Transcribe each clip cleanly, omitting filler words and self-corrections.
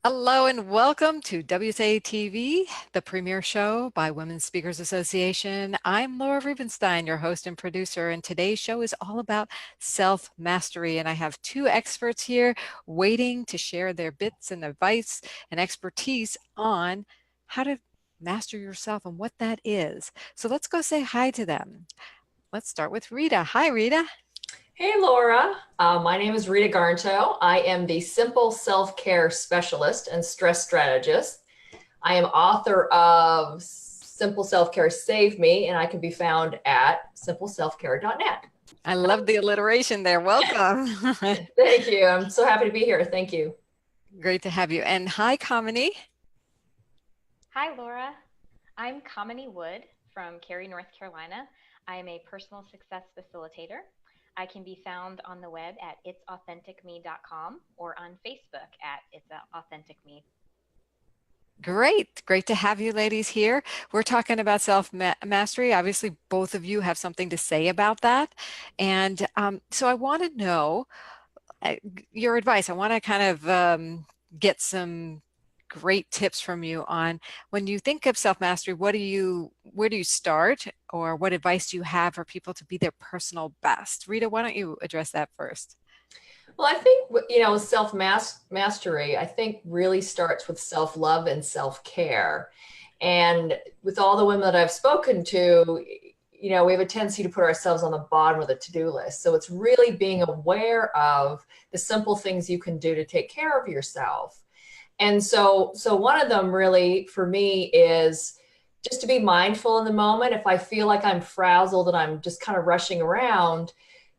Hello and welcome to WSA TV, the premier show by Women's Speakers Association. I'm Laura Rubenstein, your host and producer, and today's show is all about self-mastery. And I have two experts here waiting to share their bits and advice and expertise on how to master yourself and what that is. So let's go say hi to them. Let's start with Rita. Hi, Rita. Hey Laura, my name is Rita Garnto. I am the Simple Self-Care Specialist and Stress Strategist. I am author of Simple Self-Care Save Me, and I can be found at simpleselfcare.net. I love the alliteration there. Welcome. Thank you. I'm so happy to be here. Thank you. Great to have you. And hi, Kamini. Hi, Laura. I'm Kamini Wood from Cary, North Carolina. I am a personal success facilitator. I can be found on the web at itsauthenticme.com or on Facebook at itsauthenticme. Great to have you ladies here. We're talking about self-mastery. Obviously, both of you have something to say about that. And so I want to know uh, your advice. I want to kind of get some great tips from you on when you think of self-mastery, where do you start, or what advice do you have for people to be their personal best? Rita, why don't you address that first? Well, I think, self-mastery, I think really starts with self-love and self-care. And with all the women that I've spoken to, we have a tendency to put ourselves on the bottom of the to-do list. So it's really being aware of the simple things you can do to take care of yourself. And so one of them really for me is just to be mindful in the moment. If I feel like I'm frazzled and I'm just kind of rushing around,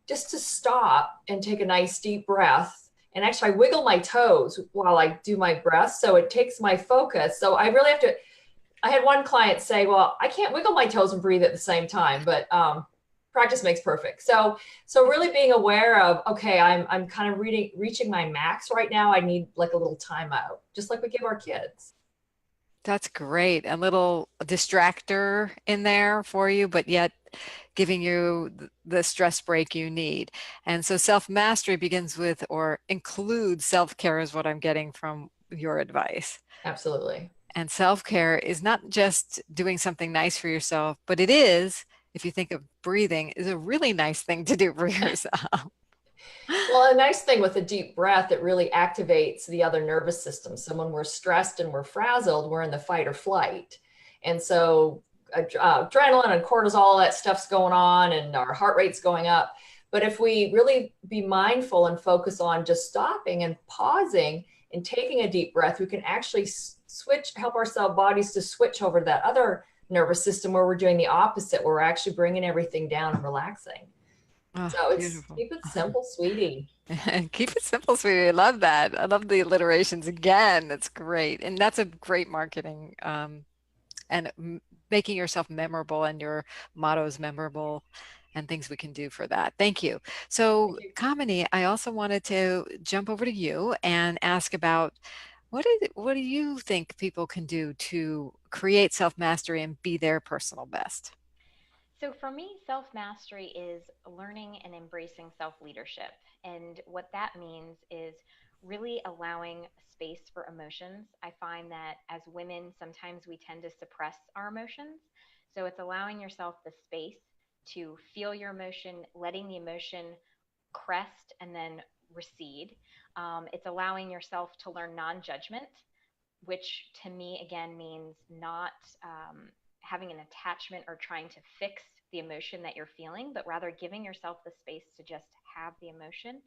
just to stop and take a nice deep breath. And actually, I wiggle my toes while I do my breath. So it takes my focus. So I really have to. I had one client say, well, I can't wiggle my toes and breathe at the same time, but practice makes perfect. So really being aware of, okay, I'm kind of reaching my max right now. I need like a little timeout, just like we give our kids. That's great. A little distractor in there for you, but yet giving you the stress break you need. And so self-mastery begins with or includes self-care is what I'm getting from your advice. Absolutely. And self-care is not just doing something nice for yourself, but it is, if you think of breathing, is a really nice thing to do for yourself. Well, a nice thing with a deep breath, it really activates the other nervous system. So when we're stressed and we're frazzled, we're in the fight or flight. And so adrenaline and cortisol, all that stuff's going on and our heart rate's going up. But if we really be mindful and focus on just stopping and pausing and taking a deep breath, we can actually help our cell bodies to switch over to that other nervous system where we're doing the opposite, where we're actually bringing everything down and relaxing. Oh, So it's beautiful. keep it simple, sweetie. And keep it simple, sweetie. I love that. I love the alliterations again. That's great. And that's a great marketing and making yourself memorable and your mottos memorable and things we can do for that. Thank you. So, Thank you. Kamini, I also wanted to jump over to you and ask about what do you think people can do to create self-mastery and be their personal best? So, for me, self mastery is learning and embracing self leadership. And what that means is really allowing space for emotions. I find that as women, sometimes we tend to suppress our emotions. So, it's allowing yourself the space to feel your emotion, letting the emotion crest and then recede. It's allowing yourself to learn non judgment, which to me again means not having an attachment or trying to fix the emotion that you're feeling, but rather giving yourself the space to just have the emotion.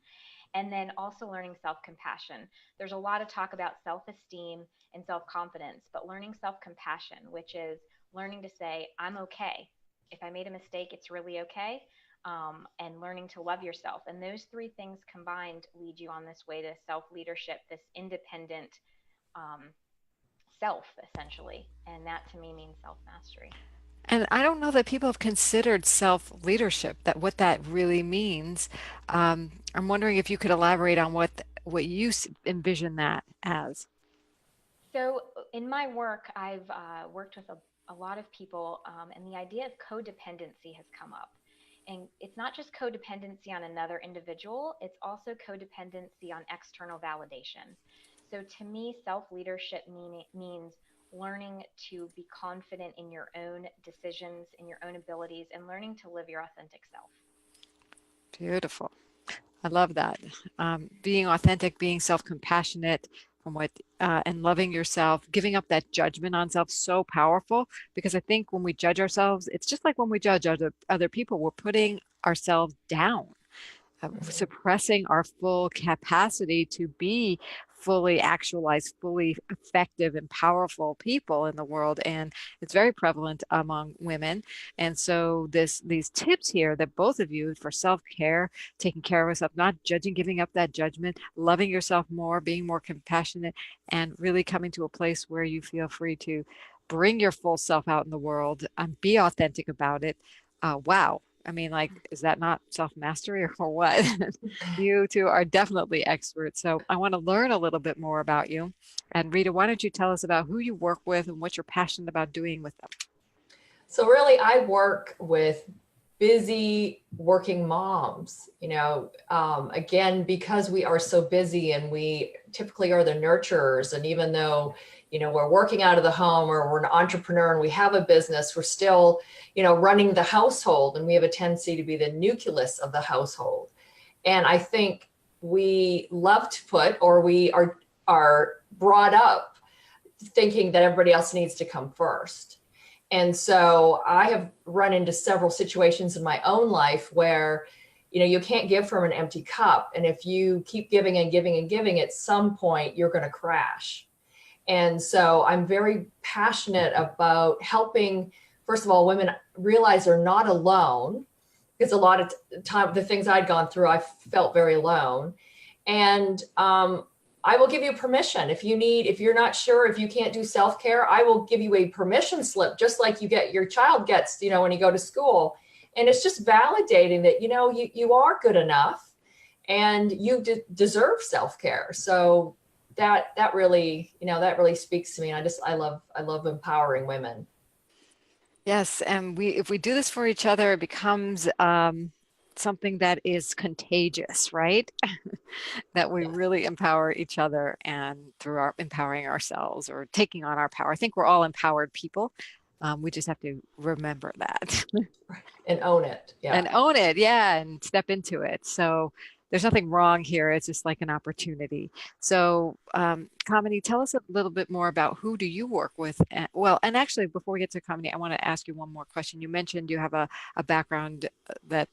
And then also learning self compassion. There's a lot of talk about self esteem and self confidence, but learning self compassion, which is learning to say, I'm okay. If I made a mistake, it's really okay. And learning to love yourself. And those three things combined lead you on this way to self leadership, this independent um, self, essentially. And that to me means self mastery. And I don't know that people have considered self-leadership, that what that really means. I'm wondering if you could elaborate on what you envision that as. So, in my work, I've worked with a lot of people, and the idea of codependency has come up. And it's not just codependency on another individual, it's also codependency on external validation. So to me, self leadership means learning to be confident in your own decisions, in your own abilities, and learning to live your authentic self. Beautiful. I love that. Being authentic, being self-compassionate from what and loving yourself, giving up that judgment on self, so powerful because I think when we judge ourselves, it's just like when we judge other people, we're putting ourselves down, Mhm. suppressing our full capacity to be fully actualized, fully effective and powerful people in the world. And it's very prevalent among women. And so these tips here that both of you for self-care, taking care of yourself, not judging, giving up that judgment, loving yourself more, being more compassionate, and really coming to a place where you feel free to bring your full self out in the world and be authentic about it. Wow. I mean, like, is that not self-mastery or what? You two are definitely experts. So I want to learn a little bit more about you. And Rita, why don't you tell us about who you work with and what you're passionate about doing with them? So really, I work with busy working moms, again, because we are so busy and we typically are the nurturers. And even though, we're working out of the home or we're an entrepreneur and we have a business, we're still, running the household, and we have a tendency to be the nucleus of the household. And I think we love to put, or are brought up thinking that everybody else needs to come first. And so I have run into several situations in my own life where, you can't give from an empty cup. And if you keep giving and giving and giving, at some point you're going to crash. And so I'm very passionate about helping, first of all, women realize they're not alone, because a lot of time, the things I'd gone through, I felt very alone. And I will give you permission if you're not sure, if you can't do self-care, I will give you a permission slip, just like your child gets, when you go to school. And it's just validating that, you are good enough and you deserve self-care. So that really, that really speaks to me. And I love empowering women. Yes, and if we do this for each other, it becomes something that is contagious, right? That we Yes. really empower each other and through our empowering ourselves or taking on our power. I think we're all empowered people. We just have to remember that. And own it. Yeah. And own it, yeah, and step into it. So there's nothing wrong here. It's just like an opportunity. So, Kamini, tell us a little bit more about who do you work with? Well, and actually, before we get to Kamini, I want to ask you one more question. You mentioned you have a background that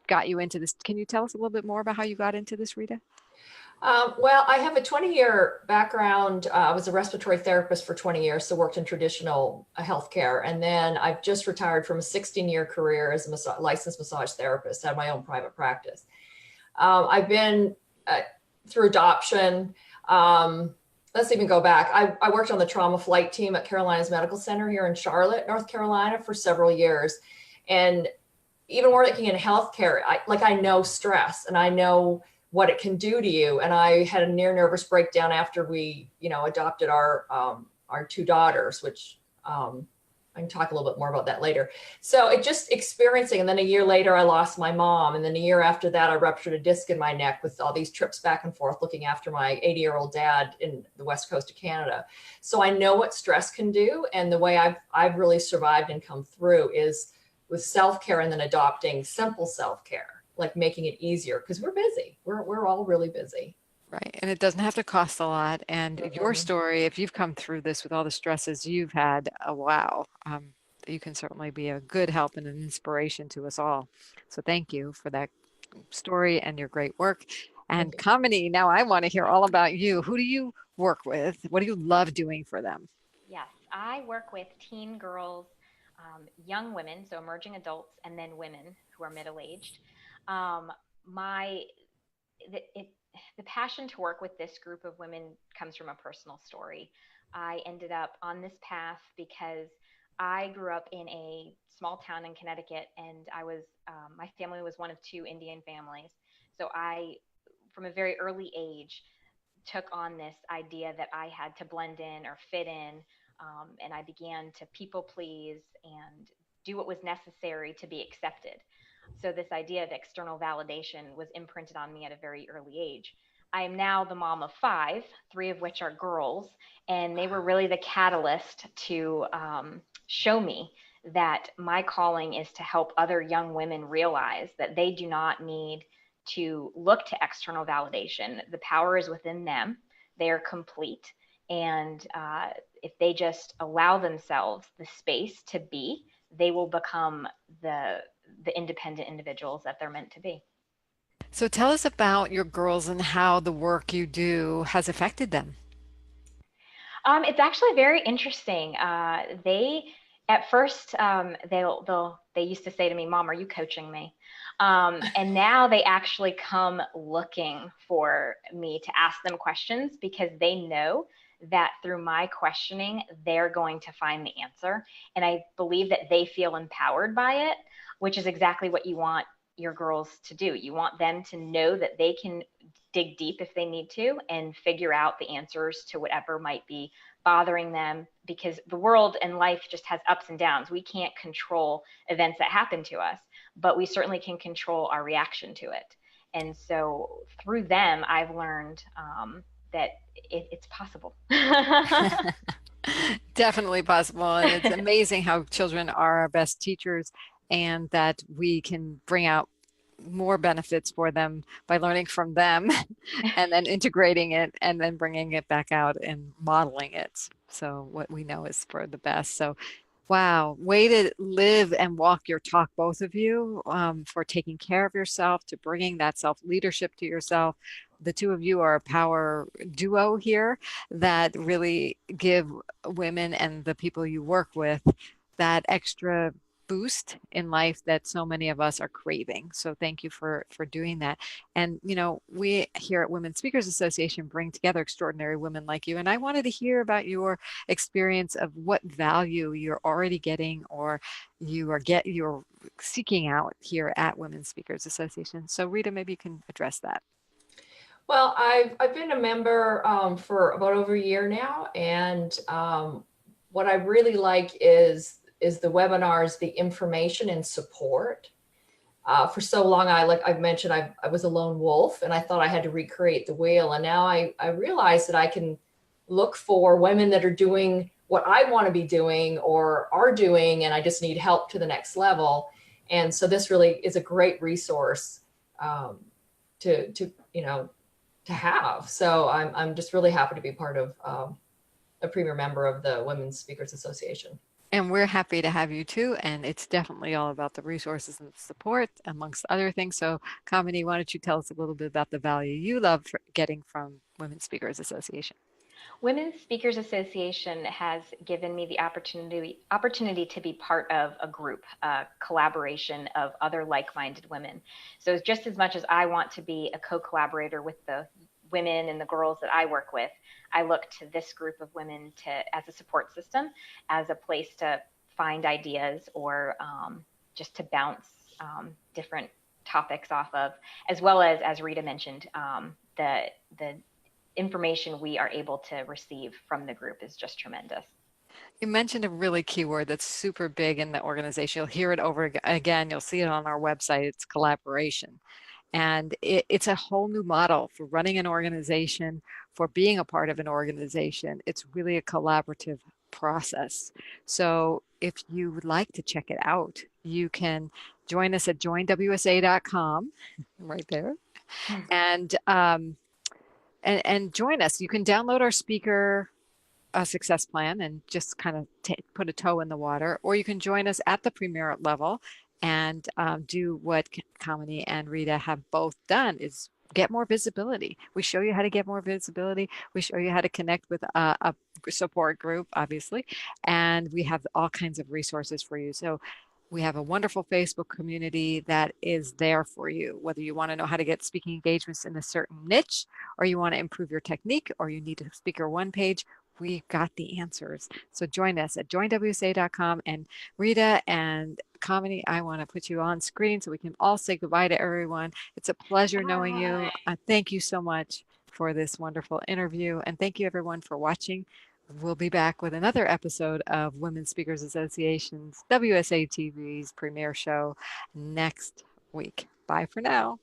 got you into this. Can you tell us a little bit more about how you got into this, Rita? Well, I have a 20-year background. I was a respiratory therapist for 20 years, so worked in traditional healthcare. And then I've just retired from a 16-year career as a licensed massage therapist. I have my own private practice. I've been through adoption. Let's even go back. I worked on the trauma flight team at Carolinas Medical Center here in Charlotte, North Carolina, for several years. And even working in healthcare, I know stress and I know what it can do to you. And I had a near nervous breakdown after we, adopted our two daughters, which I can talk a little bit more about that later. So it just experiencing, and then a year later, I lost my mom. And then a year after that, I ruptured a disc in my neck with all these trips back and forth, looking after my 80-year-old dad in the West Coast of Canada. So I know what stress can do. And the way I've really survived and come through is with self-care, and then adopting simple self-care, like making it easier, because we're busy. We're all really busy. Right. And it doesn't have to cost a lot. And your Mhm. story, if you've come through this with all the stresses you've had, wow, you can certainly be a good help and an inspiration to us all. So thank you for that story and your great work. And Kamini, now I want to hear all about you. Who do you work with? What do you love doing for them? Yes, I work with teen girls, young women, so emerging adults, and then women who are middle aged. Um, my the, it, the passion to work with this group of women comes from a personal story. I ended up on this path because I grew up in a small town in Connecticut, and my family was one of two Indian families. So from a very early age, took on this idea that I had to blend in or fit in, and I began to people please and do what was necessary to be accepted. So this idea of external validation was imprinted on me at a very early age. I am now the mom of five, three of which are girls, and they were really the catalyst to show me that my calling is to help other young women realize that they do not need to look to external validation. The power is within them. They are complete. And if they just allow themselves the space to be, they will become the independent individuals that they're meant to be. So tell us about your girls and how the work you do has affected them. It's actually very interesting. They at first they used to say to me, "Mom, are you coaching me?" And now they actually come looking for me to ask them questions because they know that through my questioning, they're going to find the answer. And I believe that they feel empowered by it, which is exactly what you want your girls to do. You want them to know that they can dig deep if they need to and figure out the answers to whatever might be bothering them, because the world and life just has ups and downs. We can't control events that happen to us, but we certainly can control our reaction to it. And so through them, I've learned that it's possible. Definitely possible. And it's amazing how children are our best teachers and that we can bring out more benefits for them by learning from them and then integrating it and then bringing it back out and modeling it. So what we know is for the best. So wow, way to live and walk your talk, both of you, for taking care of yourself, to bringing that self leadership to yourself. The two of you are a power duo here that really give women and the people you work with that extra boost in life that so many of us are craving. So thank you for doing that. And you know, we here at Women Speakers Association bring together extraordinary women like you. And I wanted to hear about your experience of what value you're already getting or you're seeking out here at Women Speakers Association. So Rita, maybe you can address that. Well, I've been a member for about over a year now, and what I really like is the webinars, the information and support. For so long, like I've mentioned, I was a lone wolf, and I thought I had to recreate the wheel. And now I realize that I can look for women that are doing what I want to be doing or are doing, and I just need help to the next level. And so this really is a great resource to to have. So I'm just really happy to be part of a premier member of the Women's Speakers Association. And we're happy to have you too. And it's definitely all about the resources and support, amongst other things. So, Kamini, why don't you tell us a little bit about the value you love getting from Women Speakers Association? Women's Speakers Association has given me the opportunity to be part of a group, a collaboration of other like-minded women. So just as much as I want to be a co-collaborator with the women and the girls that I work with, I look to this group of women as a support system, as a place to find ideas or just to bounce different topics off of, as well as Rita mentioned, the information we are able to receive from the group is just tremendous. You mentioned a really key word that's super big in the organization. You'll hear it over again. You'll see it on our website. It's collaboration. And it's a whole new model for running an organization, for being a part of an organization. It's really a collaborative process. So if you would like to check it out, you can join us at joinwsa.com, right there. And and join us. You can download our speaker success plan and just kind of put a toe in the water, or you can join us at the premier level and do what Kamini and Rita have both done is get more visibility. We show you how to get more visibility. We show you how to connect with a support group, obviously, and we have all kinds of resources for you. So we have a wonderful Facebook community that is there for you, whether you want to know how to get speaking engagements in a certain niche, or you want to improve your technique, or you need a speaker one page. We've got the answers. So join us at joinwsa.com. And Rita and Kamini, I want to put you on screen so we can all say goodbye to everyone. It's a pleasure knowing you. Thank you so much for this wonderful interview. And thank you everyone for watching. We'll be back with another episode of Women Speakers Association's WSA TV's premiere show next week. Bye for now.